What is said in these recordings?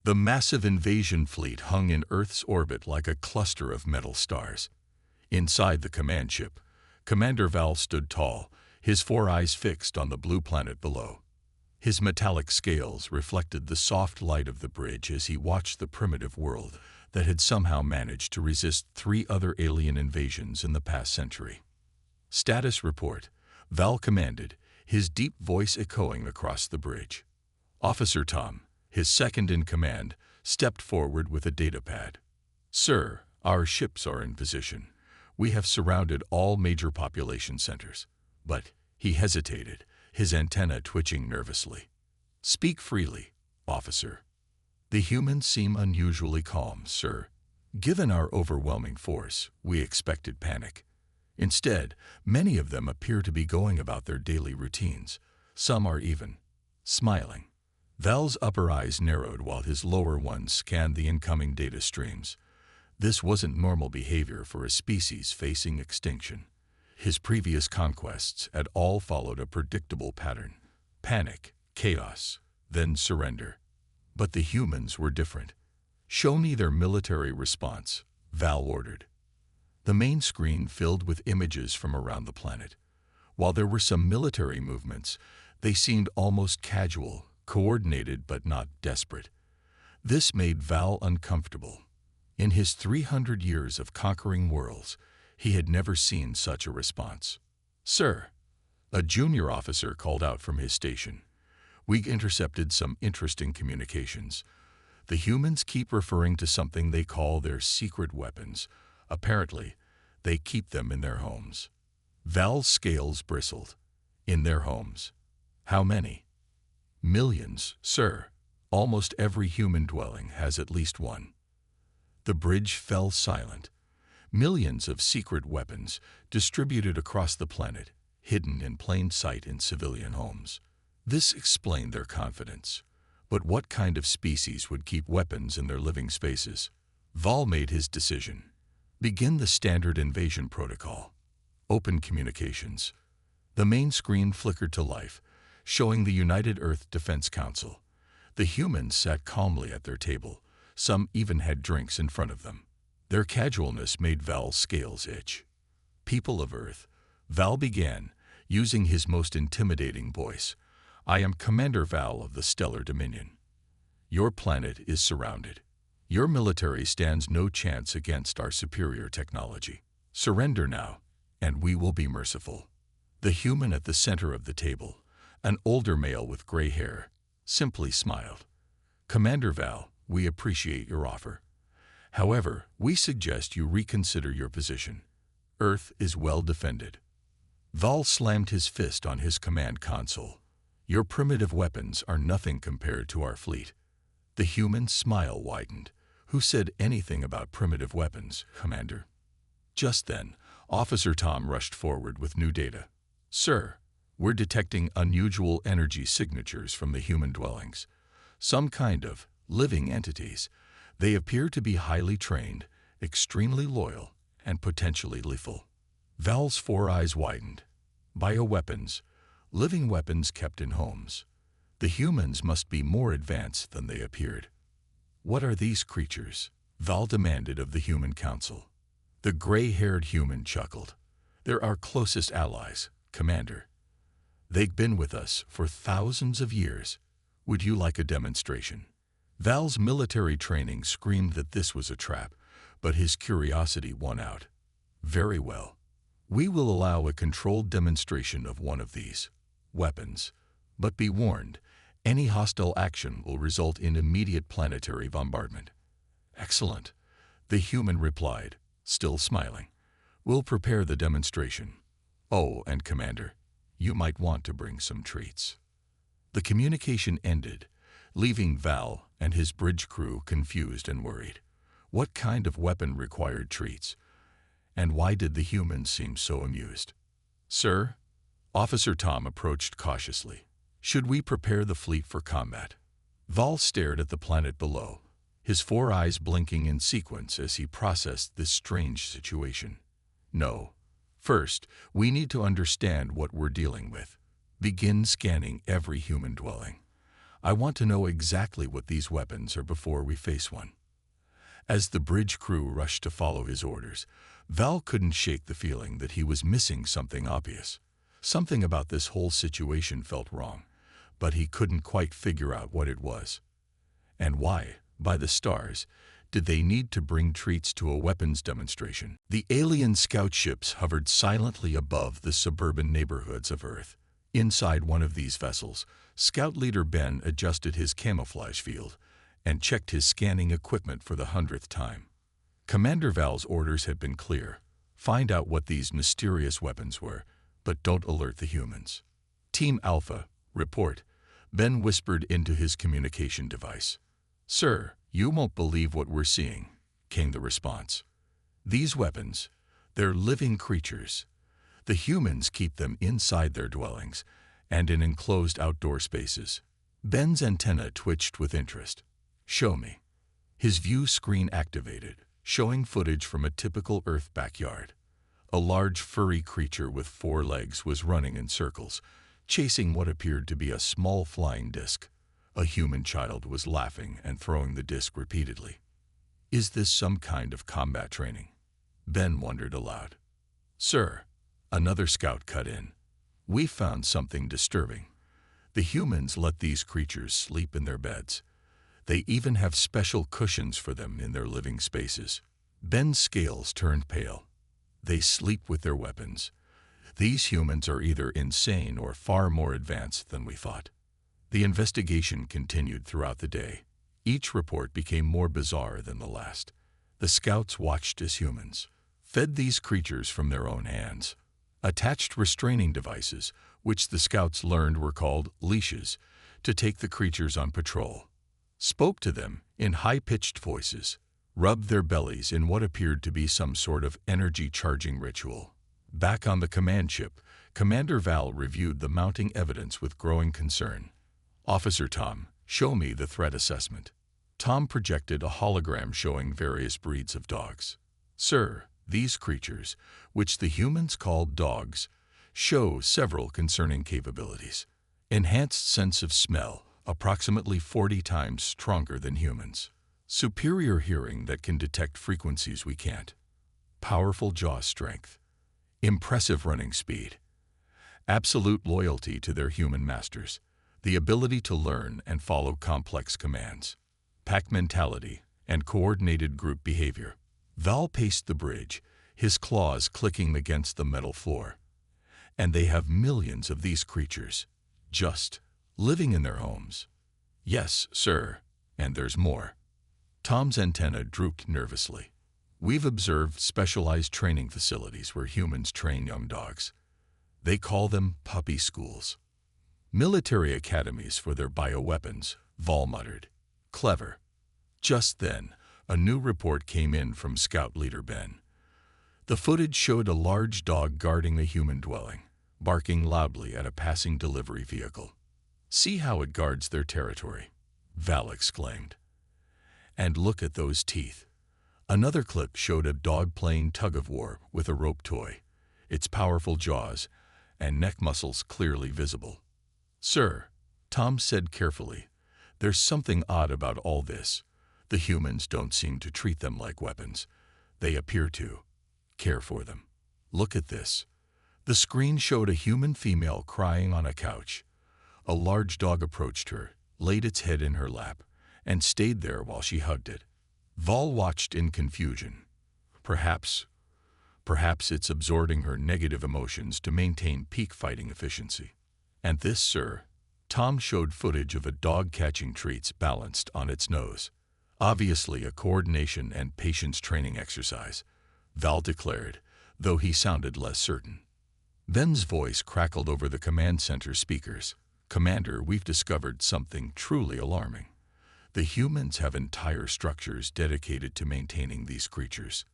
The massive invasion fleet hung in Earth's orbit like a cluster of metal stars. Inside the command ship, Commander Val stood tall, his four eyes fixed on the blue planet below. His metallic scales reflected the soft light of the bridge as he watched the primitive world that had somehow managed to resist 3 other alien invasions in the past century. "Status report," Val commanded, his deep voice echoing across the bridge. Officer Tom, his second in command, stepped forward with a datapad. "Sir, our ships are in position. We have surrounded all major population centers." But he hesitated, his antenna twitching nervously. "Speak freely, officer." "The humans seem unusually calm, sir. Given our overwhelming force, we expected panic. Instead, many of them appear to be going about their daily routines. Some are even smiling." Val's upper eyes narrowed while his lower ones scanned the incoming data streams. This wasn't normal behavior for a species facing extinction. His previous conquests had all followed a predictable pattern: panic, chaos, then surrender. But the humans were different. "Show me their military response," Val ordered. The main screen filled with images from around the planet. While there were some military movements, they seemed almost casual, coordinated but not desperate. This made Val uncomfortable. In his 300 years of conquering worlds, he had never seen such a response. "Sir," a junior officer called out from his station, "we intercepted some interesting communications. The humans keep referring to something they call their secret weapons. Apparently, they keep them in their homes." Val's scales bristled. "In their homes? How many?" "Millions, sir. Almost every human dwelling has at least one." The bridge fell silent. Millions of secret weapons distributed across the planet, hidden in plain sight in civilian homes. This explained their confidence. But what kind of species would keep weapons in their living spaces? Val made his decision. "Begin the standard invasion protocol. Open communications." The main screen flickered to life, showing the United Earth Defense Council. The humans sat calmly at their table. Some even had drinks in front of them. Their casualness made Val's scales itch. "People of Earth," Val began, using his most intimidating voice, "I am Commander Val of the Stellar Dominion. Your planet is surrounded. Your military stands no chance against our superior technology. Surrender now, and we will be merciful." The human at the center of the table, an older male with gray hair, simply smiled. "Commander Val, we appreciate your offer. However, we suggest you reconsider your position. Earth is well defended." Val slammed his fist on his command console. "Your primitive weapons are nothing compared to our fleet." The human's smile widened. "Who said anything about primitive weapons, Commander?" Just then, Officer Tom rushed forward with new data. "Sir, we're detecting unusual energy signatures from the human dwellings. Some kind of living entities. They appear to be highly trained, extremely loyal, and potentially lethal." Val's four eyes widened. Bioweapons, living weapons kept in homes. The humans must be more advanced than they appeared. "What are these creatures?" Val demanded of the Human Council. The gray-haired human chuckled. "They're our closest allies, Commander. They've been with us for thousands of years. Would you like a demonstration?" Val's military training screamed that this was a trap, but his curiosity won out. "Very well. We will allow a controlled demonstration of one of these weapons. But be warned, any hostile action will result in immediate planetary bombardment." "Excellent," the human replied, still smiling. "We'll prepare the demonstration. Oh, and Commander, you might want to bring some treats." The communication ended, leaving Val and his bridge crew confused and worried. What kind of weapon required treats? And why did the humans seem so amused? "Sir," Officer Tom approached cautiously, "should we prepare the fleet for combat?" Val stared at the planet below, his four eyes blinking in sequence as he processed this strange situation. "No. First, we need to understand what we're dealing with. Begin scanning every human dwelling. I want to know exactly what these weapons are before we face one." As the bridge crew rushed to follow his orders, Val couldn't shake the feeling that he was missing something obvious. Something about this whole situation felt wrong, but he couldn't quite figure out what it was. And why, by the stars, did they need to bring treats to a weapons demonstration? The alien scout ships hovered silently above the suburban neighborhoods of Earth. Inside one of these vessels, Scout Leader Ben adjusted his camouflage field and checked his scanning equipment for the 100th time. Commander Val's orders had been clear. Find out what these mysterious weapons were, but don't alert the humans. Team Alpha, report, Ben whispered into his communication device. "Sir, you won't believe what we're seeing," came the response. "These weapons, they're living creatures. The humans keep them inside their dwellings and in enclosed outdoor spaces." Ben's antenna twitched with interest. "Show me." His view screen activated, showing footage from a typical Earth backyard. A large furry creature with 4 legs was running in circles, chasing what appeared to be a small flying disc. A human child was laughing and throwing the disc repeatedly. "Is this some kind of combat training?" Ben wondered aloud. "Sir," another scout cut in, "we found something disturbing. The humans let these creatures sleep in their beds. They even have special cushions for them in their living spaces." Ben's scales turned pale. "They sleep with their weapons. These humans are either insane or far more advanced than we thought." The investigation continued throughout the day. Each report became more bizarre than the last. The scouts watched as humans fed these creatures from their own hands, attached restraining devices, which the scouts learned were called leashes, to take the creatures on patrol, spoke to them in high-pitched voices, rubbed their bellies in what appeared to be some sort of energy-charging ritual. Back on the command ship, Commander Val reviewed the mounting evidence with growing concern. "Officer Tom, show me the threat assessment." Tom projected a hologram showing various breeds of dogs. "Sir, these creatures, which the humans called dogs, show several concerning capabilities. Enhanced sense of smell, approximately 40 times stronger than humans. Superior hearing that can detect frequencies we can't. Powerful jaw strength. Impressive running speed. Absolute loyalty to their human masters. The ability to learn and follow complex commands. Pack mentality and coordinated group behavior." Val paced the bridge, his claws clicking against the metal floor. "And they have millions of these creatures, just living in their homes." "Yes, sir, and there's more." Tom's antenna drooped nervously. "We've observed specialized training facilities where humans train young dogs. They call them puppy schools. Military academies for their bioweapons," Val muttered. "Clever." Just then, a new report came in from Scout Leader Ben. The footage showed a large dog guarding a human dwelling, barking loudly at a passing delivery vehicle. "See how it guards their territory," Val exclaimed. "And look at those teeth." Another clip showed a dog playing tug-of-war with a rope toy, its powerful jaws and neck muscles clearly visible. "Sir," Tom said carefully, "there's something odd about all this. The humans don't seem to treat them like weapons. They appear to care for them. Look at this." The screen showed a human female crying on a couch. A large dog approached her, laid its head in her lap, and stayed there while she hugged it. Val watched in confusion. Perhaps it's absorbing her negative emotions to maintain peak fighting efficiency. "And this, sir," Tom showed footage of a dog catching treats balanced on its nose. "Obviously a coordination and patience training exercise," Val declared, though he sounded less certain. Ben's voice crackled over the command center speakers. "Commander, we've discovered something truly alarming. The humans have entire structures dedicated to maintaining these creatures.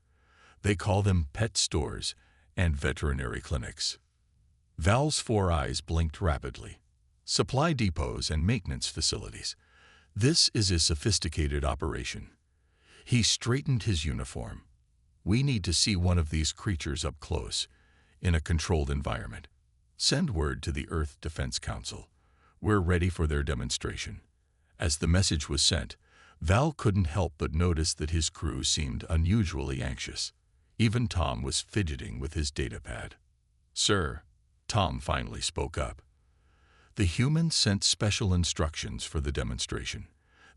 They call them pet stores and veterinary clinics." Val's 4 eyes blinked rapidly. "Supply depots and maintenance facilities. This is a sophisticated operation." He straightened his uniform. "We need to see one of these creatures up close, in a controlled environment. Send word to the Earth Defense Council. We're ready for their demonstration." As the message was sent, Val couldn't help but notice that his crew seemed unusually anxious. Even Tom was fidgeting with his datapad. "Sir," Tom finally spoke up. "The humans sent special instructions for the demonstration.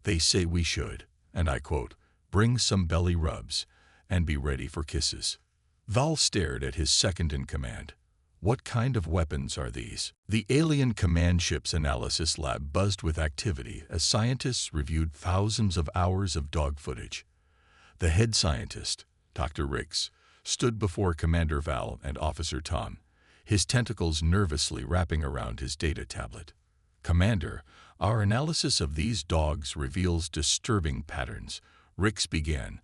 They say we should, and I quote, bring some belly rubs and be ready for kisses." Val stared at his second-in-command. "What kind of weapons are these?" The alien command ship's analysis lab buzzed with activity as scientists reviewed thousands of hours of dog footage. The head scientist, Dr. Ricks, stood before Commander Val and Officer Tom, his tentacles nervously wrapping around his data tablet. "Commander, our analysis of these dogs reveals disturbing patterns," Ricks began,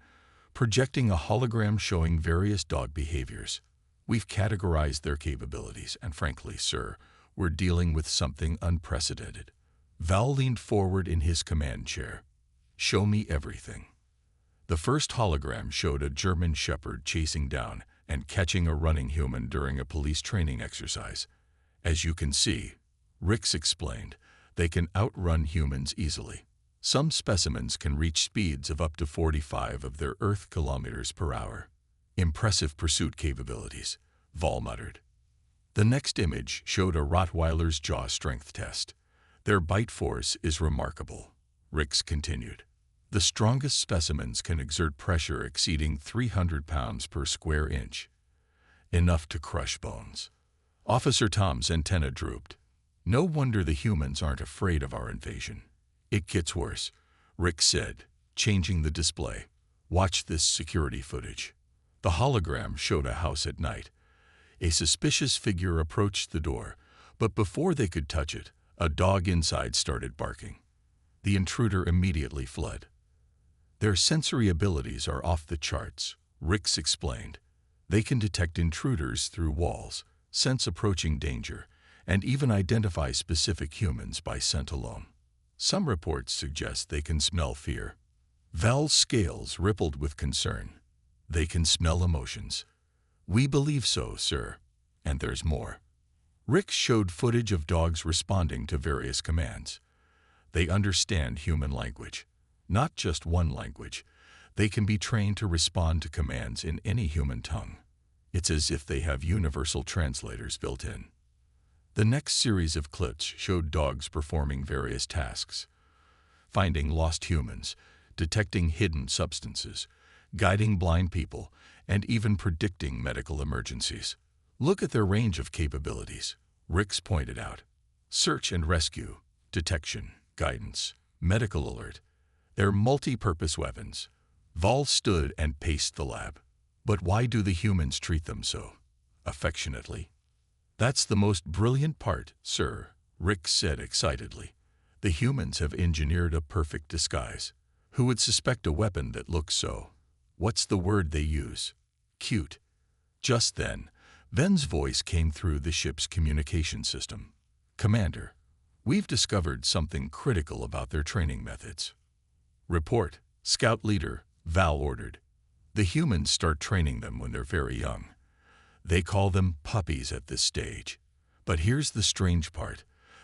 projecting a hologram showing various dog behaviors. "We've categorized their capabilities, and frankly, sir, we're dealing with something unprecedented." Val leaned forward in his command chair. "Show me everything." The first hologram showed a German shepherd chasing down and catching a running human during a police training exercise. "As you can see," Ricks explained, "they can outrun humans easily. Some specimens can reach speeds of up to 45 of their Earth kilometers per hour. Impressive pursuit capabilities," Val muttered. The next image showed a Rottweiler's jaw strength test. "Their bite force is remarkable," Ricks continued. "The strongest specimens can exert pressure exceeding 300 pounds per square inch. Enough to crush bones." Officer Tom's antenna drooped. "No wonder the humans aren't afraid of our invasion." "It gets worse," Ricks said, changing the display. "Watch this security footage." The hologram showed a house at night. A suspicious figure approached the door, but before they could touch it, a dog inside started barking. The intruder immediately fled. "Their sensory abilities are off the charts," Ricks explained. "They can detect intruders through walls, sense approaching danger, and even identify specific humans by scent alone. Some reports suggest they can smell fear." Val's scales rippled with concern. "They can smell emotions." "We believe so, sir. And there's more." Ricks showed footage of dogs responding to various commands. "They understand human language. Not just one language. They can be trained to respond to commands in any human tongue. It's as if they have universal translators built in." The next series of clips showed dogs performing various tasks: finding lost humans, detecting hidden substances, guiding blind people, and even predicting medical emergencies. "Look at their range of capabilities," Ricks pointed out. "Search and rescue, detection, guidance, medical alert. They're multi-purpose weapons." Val stood and paced the lab. "But why do the humans treat them so affectionately?" "That's the most brilliant part, sir," Ricks said excitedly. "The humans have engineered a perfect disguise. Who would suspect a weapon that looks so, what's the word they use? Cute." Just then, Ven's voice came through the ship's communication system. "Commander, we've discovered something critical about their training methods." "Report, Scout Leader," Val ordered. "The humans start training them when they're very young. They call them puppies at this stage. But here's the strange part.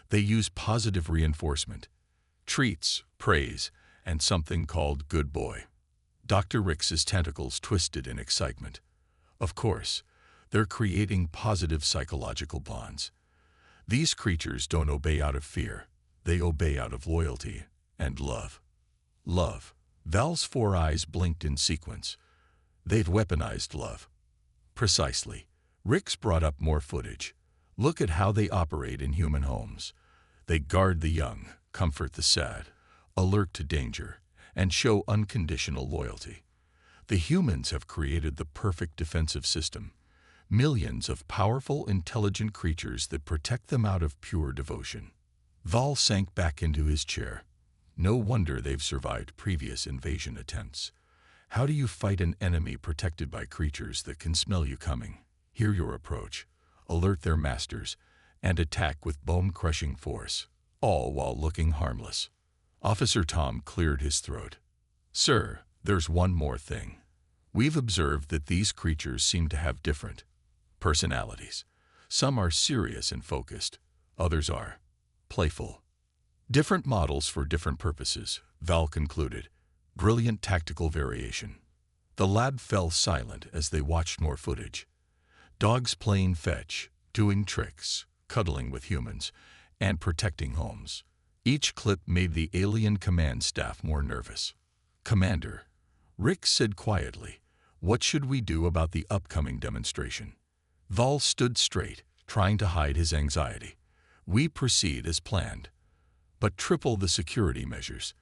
They use positive reinforcement. Treats, praise, and something called good boy." Dr. Ricks's tentacles twisted in excitement. "Of course, they're creating positive psychological bonds. These creatures don't obey out of fear. They obey out of loyalty and love." "Love." Val's 4 eyes blinked in sequence. "They've weaponized love." "Precisely." Ricks brought up more footage. "Look at how they operate in human homes. They guard the young, comfort the sad, alert to danger, and show unconditional loyalty. The humans have created the perfect defensive system. Millions of powerful, intelligent creatures that protect them out of pure devotion." Val sank back into his chair. "No wonder they've survived previous invasion attempts. How do you fight an enemy protected by creatures that can smell you coming, hear your approach, alert their masters, and attack with bone-crushing force, all while looking harmless?" Officer Tom cleared his throat. "Sir, there's one more thing. We've observed that these creatures seem to have different personalities. Some are serious and focused, others are playful." Different models for different purposes, Val concluded. Brilliant tactical variation. The lab fell silent as they watched more footage. Dogs playing fetch, doing tricks, cuddling with humans, and protecting homes. Each clip made the alien command staff more nervous. "Commander," Rick said quietly, "what should we do about the upcoming demonstration?" Val stood straight, trying to hide his anxiety. "We proceed as planned, but triple the security measures.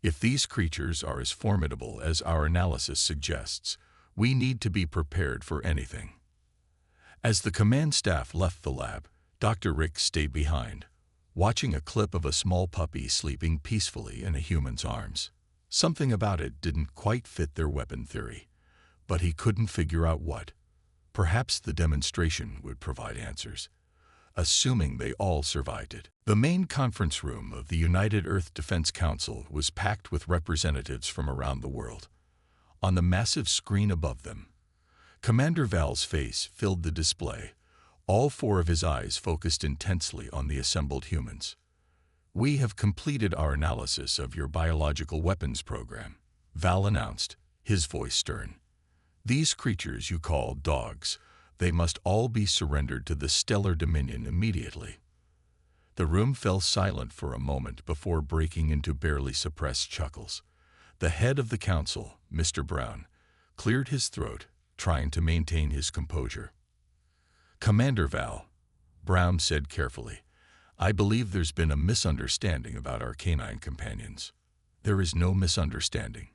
If these creatures are as formidable as our analysis suggests, we need to be prepared for anything." As the command staff left the lab, Dr. Rick stayed behind, watching a clip of a small puppy sleeping peacefully in a human's arms. Something about it didn't quite fit their weapon theory, but he couldn't figure out what. Perhaps the demonstration would provide answers, assuming they all survived it. The main conference room of the United Earth Defense Council was packed with representatives from around the world. On the massive screen above them, Commander Val's face filled the display, all four of his eyes focused intensely on the assembled humans. "We have completed our analysis of your biological weapons program," Val announced, his voice stern. "These creatures you call dogs, they must all be surrendered to the Stellar Dominion immediately." The room fell silent for a moment before breaking into barely suppressed chuckles. The head of the council, Mr. Brown, cleared his throat, trying to maintain his composure. "Commander Val," Brown said carefully, "I believe there's been a misunderstanding about our canine companions." "There is no misunderstanding."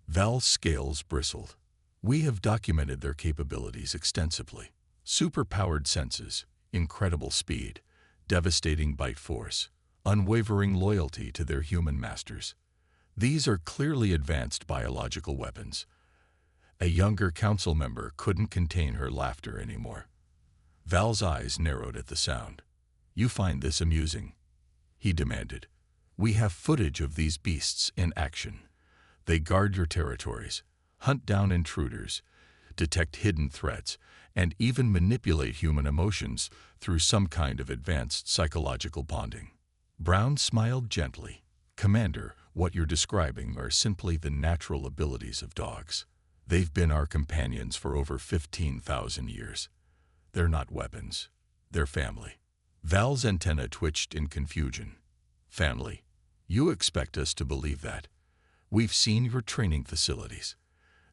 Val's scales bristled. "We have documented their capabilities extensively. Superpowered senses, incredible speed, devastating bite force, unwavering loyalty to their human masters. These are clearly advanced biological weapons." A younger council member couldn't contain her laughter anymore. Val's eyes narrowed at the sound. "You find this amusing?" he demanded. "We have footage of these beasts in action. They guard your territories, hunt down intruders, detect hidden threats, and even manipulate human emotions through some kind of advanced psychological bonding." Brown smiled gently. "Commander, what you're describing are simply the natural abilities of dogs. They've been our companions for over 15,000 years. They're not weapons. They're family." Val's antenna twitched in confusion. "Family? You expect us to believe that? We've seen your training facilities.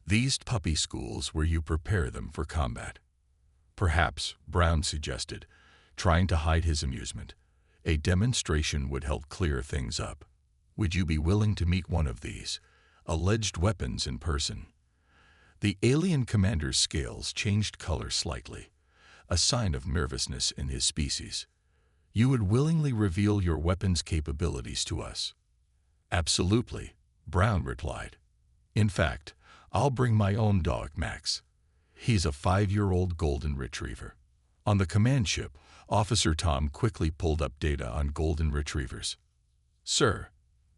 These puppy schools where you prepare them for combat." "Perhaps," Brown suggested, trying to hide his amusement, "a demonstration would help clear things up. Would you be willing to meet one of these alleged weapons in person?" The alien commander's scales changed color slightly, a sign of nervousness in his species. "You would willingly reveal your weapon's capabilities to us?" "Absolutely," Brown replied. "In fact, I'll bring my own dog, Max. He's a 5-year-old golden retriever." On the command ship, Officer Tom quickly pulled up data on golden retrievers. "Sir,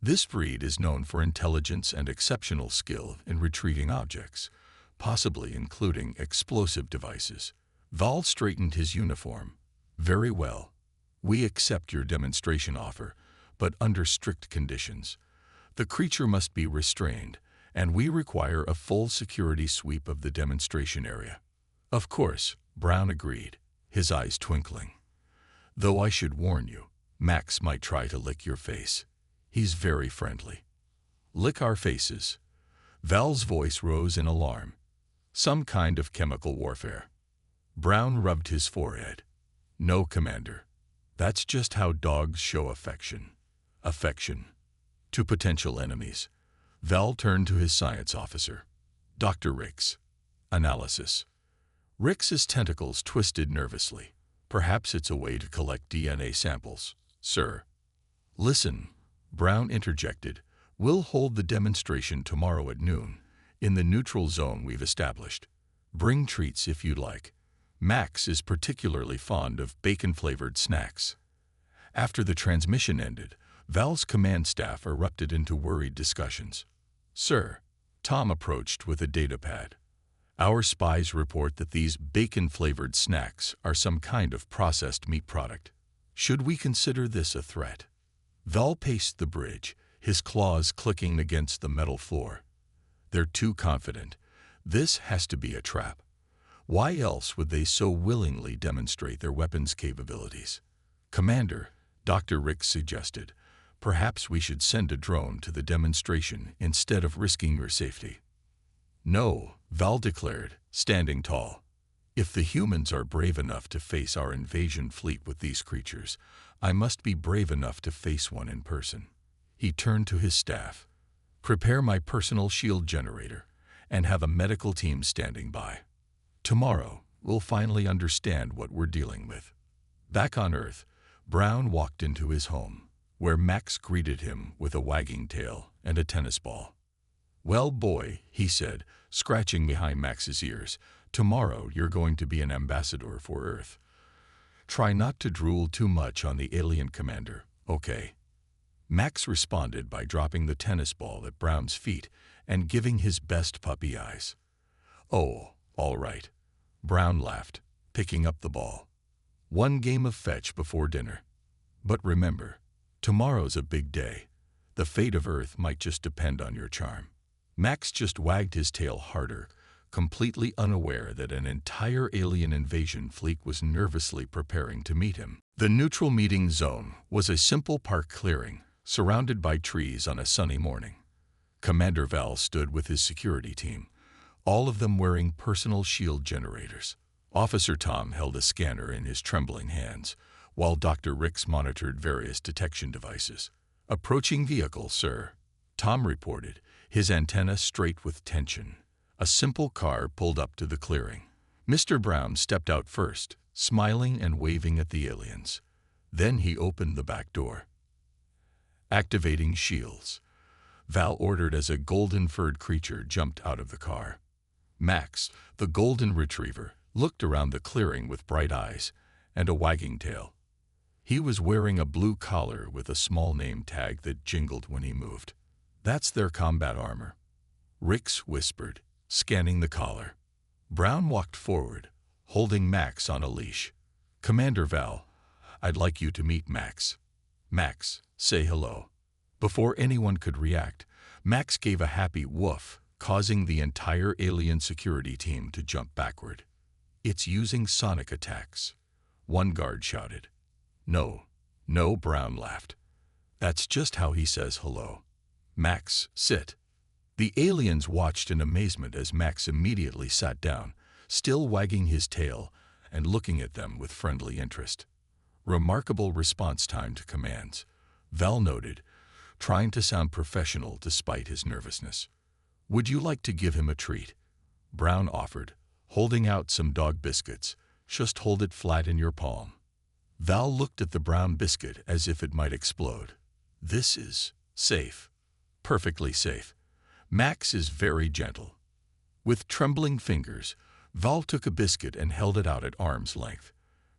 this breed is known for intelligence and exceptional skill in retrieving objects, possibly including explosive devices." Val straightened his uniform. "Very well. We accept your demonstration offer, but under strict conditions. The creature must be restrained, and we require a full security sweep of the demonstration area." "Of course," Brown agreed, his eyes twinkling. "Though I should warn you, Max might try to lick your face. He's very friendly." "Lick our faces?" Val's voice rose in alarm. "Some kind of chemical warfare?" Brown rubbed his forehead. "No, Commander. That's just how dogs show affection." "Affection to potential enemies." Val turned to his science officer. "Dr. Ricks." Analysis. Ricks's tentacles twisted nervously. "Perhaps it's a way to collect DNA samples, sir." "Listen," Brown interjected. "We'll hold the demonstration tomorrow at noon, in the neutral zone we've established. Bring treats if you'd like. Max is particularly fond of bacon-flavored snacks." After the transmission ended, Val's command staff erupted into worried discussions. "Sir," Tom approached with a datapad, "our spies report that these bacon-flavored snacks are some kind of processed meat product. Should we consider this a threat?" Val paced the bridge, his claws clicking against the metal floor. They're too confident. This has to be a trap. Why else would they so willingly demonstrate their weapons capabilities? Commander, Dr. Ricks suggested, perhaps we should send a drone to the demonstration instead of risking your safety. No, Val declared, standing tall. If the humans are brave enough to face our invasion fleet with these creatures, I must be brave enough to face one in person. He turned to his staff. Prepare my personal shield generator and have a medical team standing by. Tomorrow, we'll finally understand what we're dealing with. Back on Earth, Brown walked into his home, where Max greeted him with a wagging tail and a tennis ball. Well, boy, he said, scratching behind Max's ears, tomorrow you're going to be an ambassador for Earth. Try not to drool too much on the alien commander, okay? Max responded by dropping the tennis ball at Brown's feet and giving his best puppy eyes. Oh, all right. Brown laughed, picking up the ball. One game of fetch before dinner. But remember, tomorrow's a big day. The fate of Earth might just depend on your charm. Max just wagged his tail harder, completely unaware that an entire alien invasion fleet was nervously preparing to meet him. The neutral meeting zone was a simple park clearing, surrounded by trees on a sunny morning. Commander Val stood with his security team, all of them wearing personal shield generators. Officer Tom held a scanner in his trembling hands, while Dr. Ricks monitored various detection devices. Approaching vehicle, sir, Tom reported, his antenna straight with tension. A simple car pulled up to the clearing. Mr. Brown stepped out first, smiling and waving at the aliens. Then he opened the back door. Activating shields, Val ordered as a golden-furred creature jumped out of the car. Max, the golden retriever, looked around the clearing with bright eyes and a wagging tail. He was wearing a blue collar with a small name tag that jingled when he moved. That's their combat armor, Ricks whispered, scanning the collar. Brown walked forward, holding Max on a leash. Commander Val, I'd like you to meet Max. Max, say hello. Before anyone could react, Max gave a happy woof, causing the entire alien security team to jump backward. It's using sonic attacks, one guard shouted. No, Brown laughed. That's just how he says hello. Max, sit. The aliens watched in amazement as Max immediately sat down, still wagging his tail and looking at them with friendly interest. Remarkable response time to commands, Val noted, trying to sound professional despite his nervousness. Would you like to give him a treat? Brown offered, holding out some dog biscuits. Just hold it flat in your palm. Val looked at the brown biscuit as if it might explode. This is safe. Perfectly safe. Max is very gentle. With trembling fingers, Val took a biscuit and held it out at arm's length.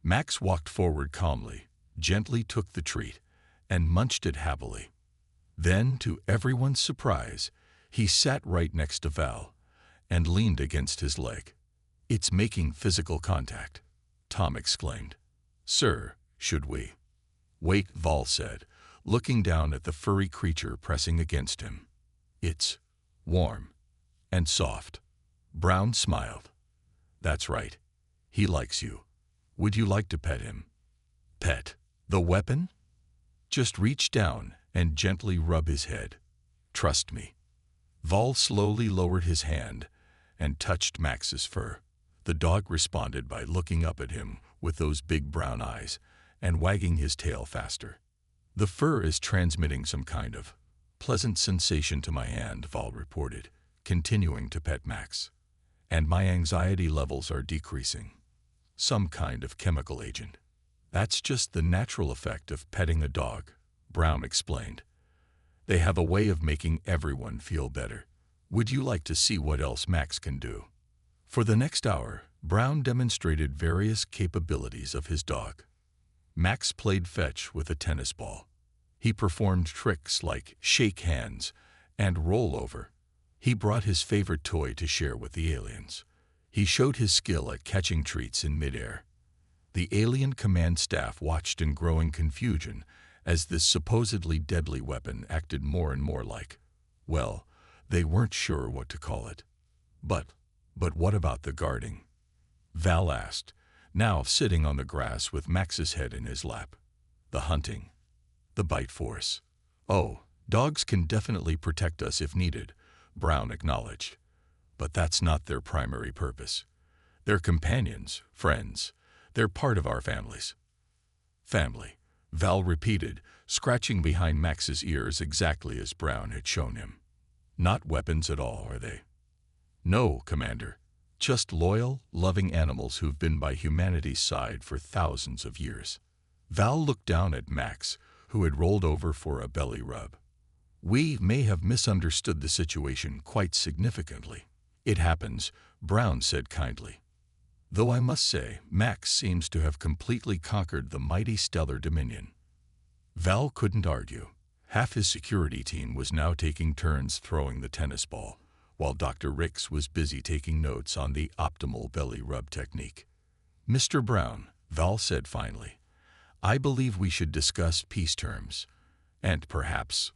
Max walked forward calmly, gently took the treat, and munched it happily. Then, to everyone's surprise, he sat right next to Val and leaned against his leg. It's making physical contact, Tom exclaimed. Sir, should we? Wait, Val said, looking down at the furry creature pressing against him. It's warm and soft. Brown smiled. That's right. He likes you. Would you like to pet him? Pet the weapon? Just reach down and gently rub his head. Trust me. Val slowly lowered his hand and touched Max's fur. The dog responded by looking up at him with those big brown eyes and wagging his tail faster. The fur is transmitting some kind of pleasant sensation to my hand, Val reported, continuing to pet Max. And my anxiety levels are decreasing. Some kind of chemical agent. That's just the natural effect of petting a dog, Brown explained. They have a way of making everyone feel better. Would you like to see what else Max can do? For the next hour, Brown demonstrated various capabilities of his dog. Max played fetch with a tennis ball. He performed tricks like shake hands and roll over. He brought his favorite toy to share with the aliens. He showed his skill at catching treats in midair. The alien command staff watched in growing confusion as this supposedly deadly weapon acted more and more like, well, they weren't sure what to call it. But what about the guarding? Val asked, now sitting on the grass with Max's head in his lap. The hunting. The bite force. Oh, dogs can definitely protect us if needed, Brown acknowledged. But that's not their primary purpose. They're companions, friends. They're part of our families. Family, Val repeated, scratching behind Max's ears exactly as Brown had shown him. Not weapons at all, are they? No, Commander. Just loyal, loving animals who've been by humanity's side for thousands of years. Val looked down at Max, who had rolled over for a belly rub. We may have misunderstood the situation quite significantly. It happens, Brown said kindly. Though I must say, Max seems to have completely conquered the mighty stellar dominion. Val couldn't argue. Half his security team was now taking turns throwing the tennis ball, while Dr. Ricks was busy taking notes on the optimal belly rub technique. Mr. Brown, Val said finally, I believe we should discuss peace terms, and perhaps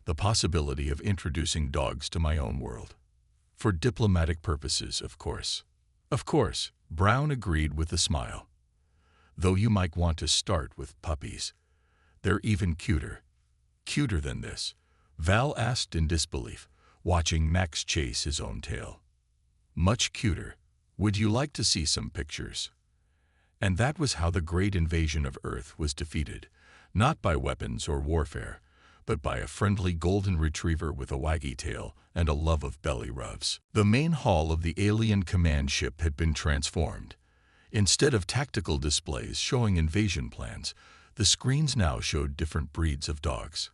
the possibility of introducing dogs to my own world. For diplomatic purposes, of course. Of course, Brown agreed with a smile. Though you might want to start with puppies. They're even cuter. Cuter than this, Val asked in disbelief, watching Max chase his own tail. Much cuter. Would you like to see some pictures? And that was how the great invasion of Earth was defeated, not by weapons or warfare, but by a friendly golden retriever with a waggy tail and a love of belly rubs. The main hall of the alien command ship had been transformed. Instead of tactical displays showing invasion plans, the screens now showed different breeds of dogs.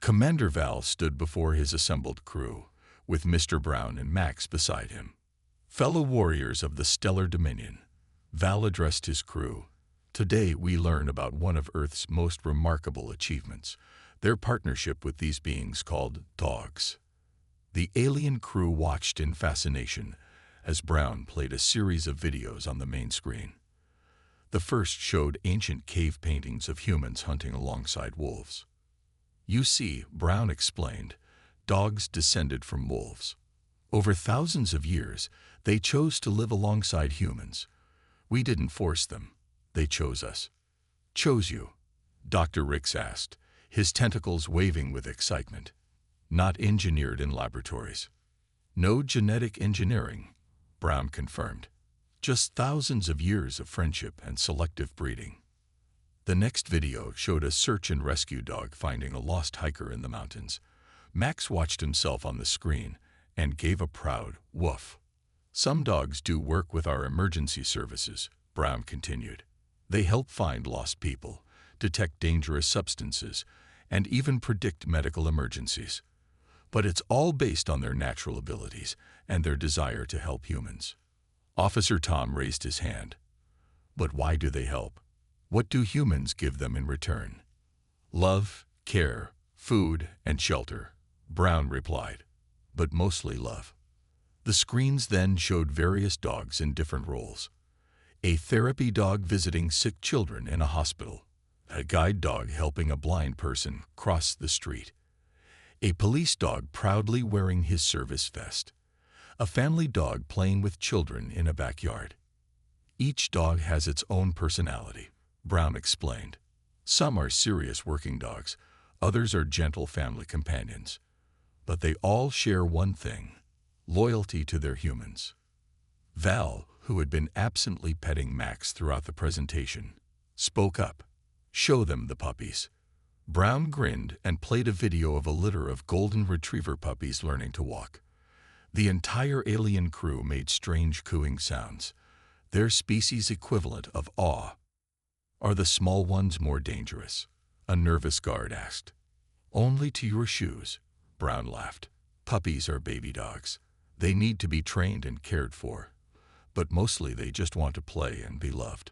Commander Val stood before his assembled crew, with Mr. Brown and Max beside him. Fellow warriors of the Stellar Dominion, Val addressed his crew. Today we learn about one of Earth's most remarkable achievements, their partnership with these beings called dogs. The alien crew watched in fascination as Brown played a series of videos on the main screen. The first showed ancient cave paintings of humans hunting alongside wolves. You see, Brown explained, dogs descended from wolves. Over thousands of years, they chose to live alongside humans. We didn't force them. They chose us. Chose you? Dr. Ricks asked, his tentacles waving with excitement. Not engineered in laboratories. No genetic engineering, Brown confirmed. Just thousands of years of friendship and selective breeding. The next video showed a search and rescue dog finding a lost hiker in the mountains. Max watched himself on the screen and gave a proud woof. Some dogs do work with our emergency services, Brown continued. They help find lost people, detect dangerous substances, and even predict medical emergencies. But it's all based on their natural abilities and their desire to help humans. Officer Tom raised his hand. But why do they help? What do humans give them in return? Love, care, food, and shelter, Brown replied. But mostly love. The screens then showed various dogs in different roles. A therapy dog visiting sick children in a hospital. A guide dog helping a blind person cross the street. A police dog proudly wearing his service vest. A family dog playing with children in a backyard. Each dog has its own personality, Brown explained. Some are serious working dogs, others are gentle family companions. But they all share one thing, loyalty to their humans. Val, who had been absently petting Max throughout the presentation, spoke up. Show them the puppies. Brown grinned and played a video of a litter of golden retriever puppies learning to walk. The entire alien crew made strange cooing sounds, their species equivalent of awe. Are the small ones more dangerous? A nervous guard asked. Only to your shoes, Brown laughed. Puppies are baby dogs. They need to be trained and cared for. But mostly they just want to play and be loved.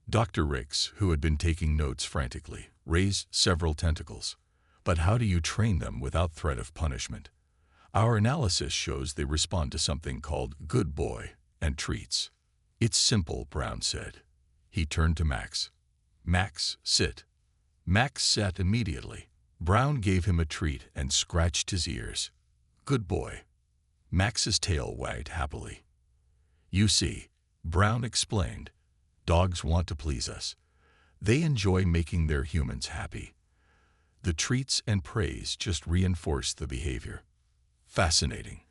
Dr. Ricks, who had been taking notes frantically, raised several tentacles. But how do you train them without threat of punishment? Our analysis shows they respond to something called good boy and treats. It's simple, Brown said. He turned to Max. Max, sit. Max sat immediately. Brown gave him a treat and scratched his ears. "Good boy." Max's tail wagged happily. "You see," Brown explained, "dogs want to please us. They enjoy making their humans happy. The treats and praise just reinforce the behavior." "Fascinating,"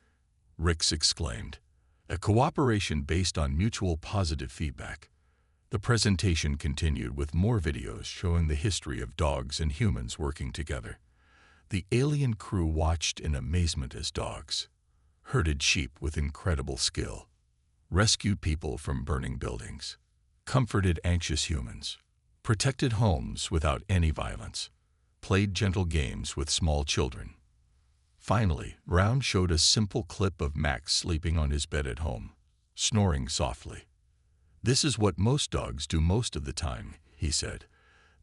Rix exclaimed. "A cooperation based on mutual positive feedback." The presentation continued with more videos showing the history of dogs and humans working together. The alien crew watched in amazement as dogs herded sheep with incredible skill, rescued people from burning buildings, comforted anxious humans, protected homes without any violence, played gentle games with small children. Finally, Brown showed a simple clip of Max sleeping on his bed at home, snoring softly. "This is what most dogs do most of the time," he said.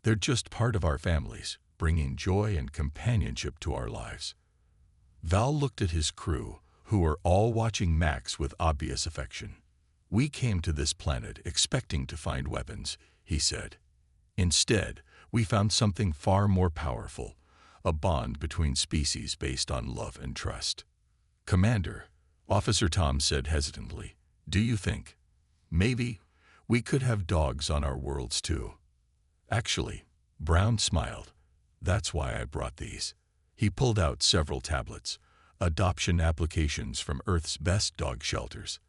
"They're just part of our families, bringing joy and companionship to our lives." Val looked at his crew, who were all watching Max with obvious affection. "We came to this planet expecting to find weapons," he said. "Instead, we found something far more powerful, a bond between species based on love and trust." "Commander," Officer Tom said hesitantly, "do you think maybe we could have dogs on our worlds too?" "Actually," Brown smiled, "that's why I brought these." He pulled out several tablets, adoption applications from Earth's best dog shelters.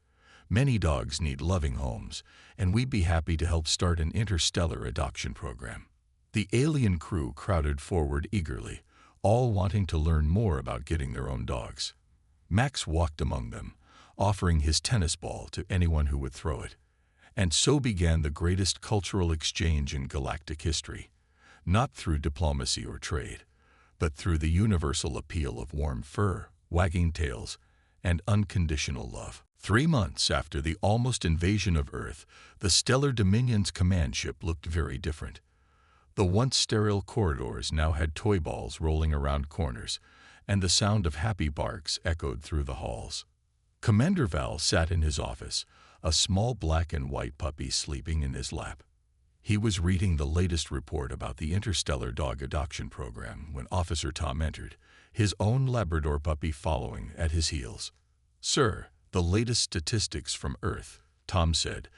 "Many dogs need loving homes, and we'd be happy to help start an interstellar adoption program." The alien crew crowded forward eagerly, all wanting to learn more about getting their own dogs. Max walked among them, offering his tennis ball to anyone who would throw it. And so began the greatest cultural exchange in galactic history, not through diplomacy or trade, but through the universal appeal of warm fur, wagging tails, and unconditional love. 3 months after the almost invasion of Earth, the Stellar Dominion's command ship looked very different. The once sterile corridors now had toy balls rolling around corners, and the sound of happy barks echoed through the halls. Commander Val sat in his office, a small black and white puppy sleeping in his lap. He was reading the latest report about the interstellar dog adoption program when Officer Tom entered, his own Labrador puppy following at his heels. "Sir, the latest statistics from Earth," Tom said,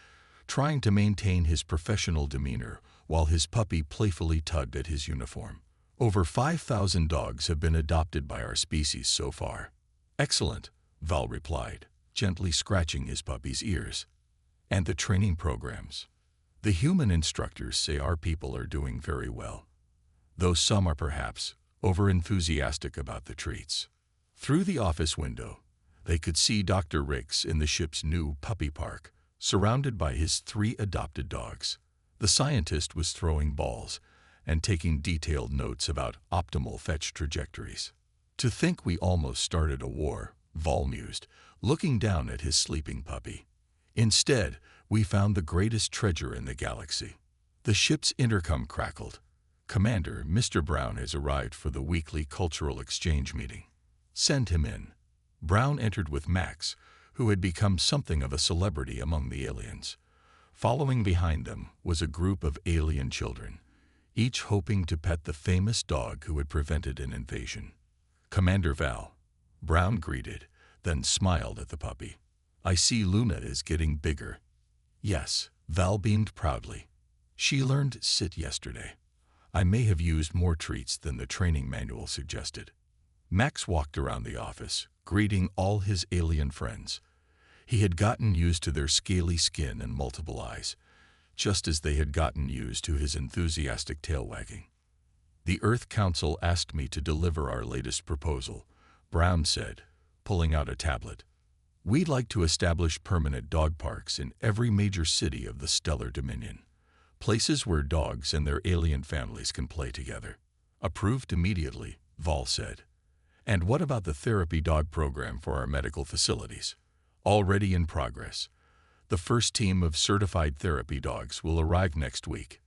trying to maintain his professional demeanor while his puppy playfully tugged at his uniform. "Over 5,000 dogs have been adopted by our species so far." "Excellent," Val replied, gently scratching his puppy's ears. "And the training programs? The human instructors say our people are doing very well, though some are perhaps over-enthusiastic about the treats." Through the office window, they could see Dr. Rix in the ship's new puppy park, surrounded by his 3 adopted dogs. The scientist was throwing balls and taking detailed notes about optimal fetch trajectories. "To think we almost started a war," Val mused, looking down at his sleeping puppy. "Instead, we found the greatest treasure in the galaxy." The ship's intercom crackled. "Commander, Mr. Brown has arrived for the weekly cultural exchange meeting." "Send him in." Brown entered with Max, who had become something of a celebrity among the aliens. Following behind them was a group of alien children, each hoping to pet the famous dog who had prevented an invasion. "Commander Val," Brown greeted, then smiled at the puppy. "I see Luna is getting bigger." "Yes," Val beamed proudly. "She learned sit yesterday. I may have used more treats than the training manual suggested." Max walked around the office, greeting all his alien friends. He had gotten used to their scaly skin and multiple eyes, just as they had gotten used to his enthusiastic tail wagging. "The Earth Council asked me to deliver our latest proposal," Brown said, pulling out a tablet. "We'd like to establish permanent dog parks in every major city of the Stellar Dominion, places where dogs and their alien families can play together." "Approved immediately," Val said. "And what about the therapy dog program for our medical facilities?" "Already in progress. The first team of certified therapy dogs will arrive next week."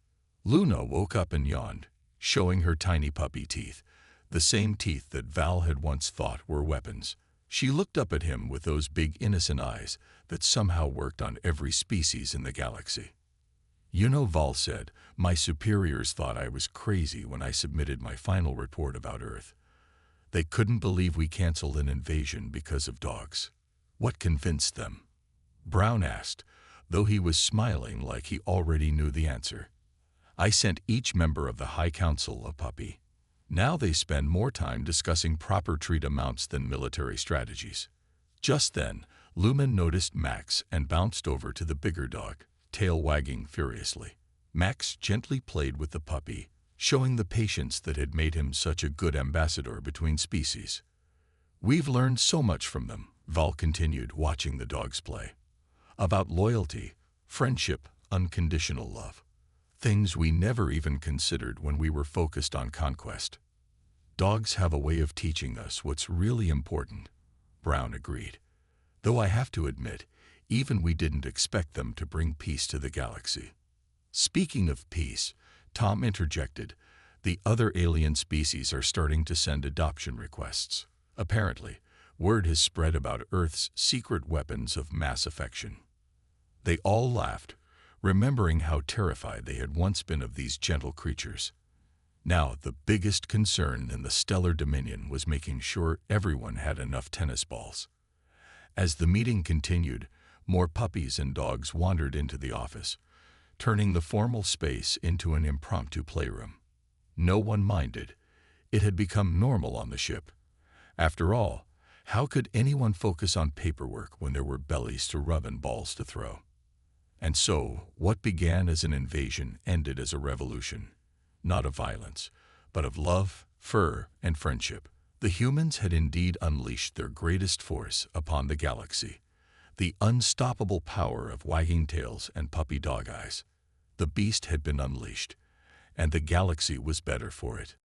Luna woke up and yawned, showing her tiny puppy teeth, the same teeth that Val had once thought were weapons. She looked up at him with those big innocent eyes that somehow worked on every species in the galaxy. You know, Val said, my superiors thought I was crazy when I submitted my final report about Earth. They couldn't believe we canceled an invasion because of dogs. What convinced them? Brown asked, though he was smiling like he already knew the answer. I sent each member of the High Council a puppy. Now they spend more time discussing proper treat amounts than military strategies. Just then, Lumen noticed Max and bounced over to the bigger dog, tail wagging furiously. Max gently played with the puppy, showing the patience that had made him such a good ambassador between species. We've learned so much from them, Val continued, watching the dogs play. About loyalty, friendship, unconditional love. Things we never even considered when we were focused on conquest. Dogs have a way of teaching us what's really important, Brown agreed. Though I have to admit, even we didn't expect them to bring peace to the galaxy. Speaking of peace, Tom interjected, the other alien species are starting to send adoption requests. Apparently, word has spread about Earth's secret weapons of mass affection. They all laughed, remembering how terrified they had once been of these gentle creatures. Now, the biggest concern in the Stellar Dominion was making sure everyone had enough tennis balls. As the meeting continued, more puppies and dogs wandered into the office, turning the formal space into an impromptu playroom. No one minded. It had become normal on the ship. After all, how could anyone focus on paperwork when there were bellies to rub and balls to throw? And so, what began as an invasion ended as a revolution. Not of violence, but of love, fur, and friendship. The humans had indeed unleashed their greatest force upon the galaxy. The unstoppable power of wagging tails and puppy dog eyes. The beast had been unleashed, and the galaxy was better for it.